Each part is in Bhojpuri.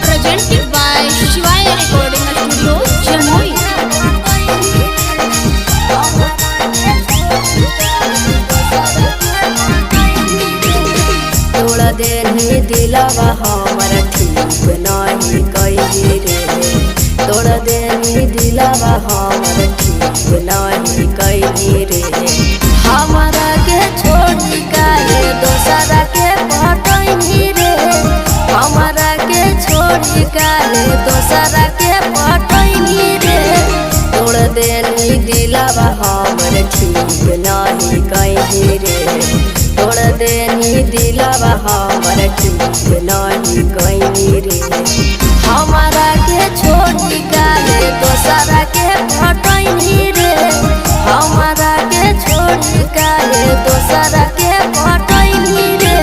Presented by Shivaya Recording Studio, Jamui। तोड़ा देनी दिलावा हमर ठीक नहीं कही रे। तोड़ा देनी दिलावा हमर ठीक नहीं कही रे। हमारा के छोड़ी काहे दोसरा के पटैनी रे। हमारा के छोड़ी काहे दोसरा के पटैनी रे। तोड़ देनी दिलावा हमर ठीक नहीं कही रे। तोड़ देनी दिलावा हमर ठीक नहीं कही रे। हमारा के छोड़ी काहे दोसरा के पटैनी रे। हमारा के छोड़ी काहे दोसरा के पटैनी रे।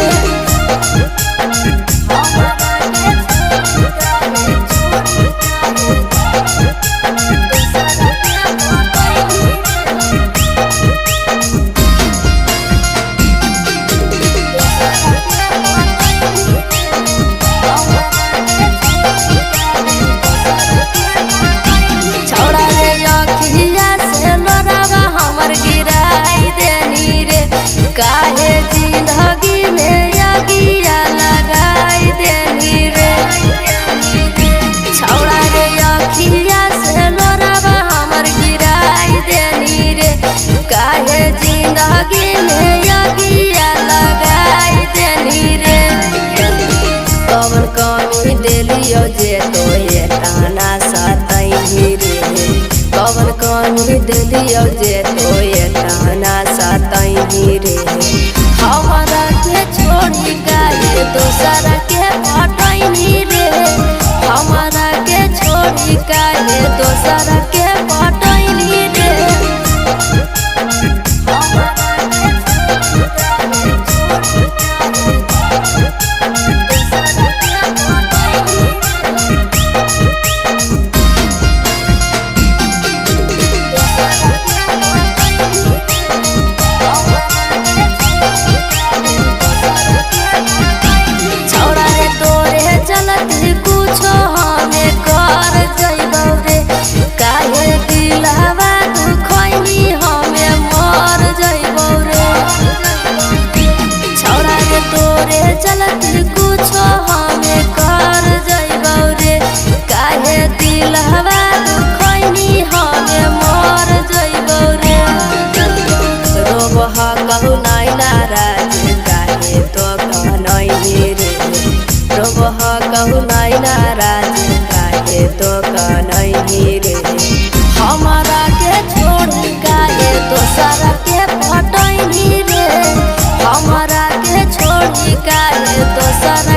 काहे जिंदगी में अगिया लगाई देनी रे। छौड़ा रे अखिया से लोरावा हमर गिराई देनी रे। काहे जिंदगी में अगिया लगाई देनी रे। कवन कमी देलियो जे तोये ताना सतैनी रे। कवन कमी देलियो जे तोये ताना सतैनी रे। हमारा के छोड़ी काहे दोसरा के पटैनी रे। हमारा के छोड़ी काहे दोसरा के पटैनी रे। कुछो हमें कर जइबौ रे। काहे दिलावा दुखैनी हमें मर जइबौ रे। छौड़ा रे तोरे चलती कुछो हमें कर जइबौ रे। काहे दिलावा दुखैनी हमें मर जइबौ रे। रोबह कहू नाइ नाराज काहे तो कहनैनी रे। रोबह कहू नाइ नाराज काहे तो कहनैनी रे। हमारा के छोड़ी काहे दोसरा के पटैनी रे। हमारा के छोड़ी काहे दोसरा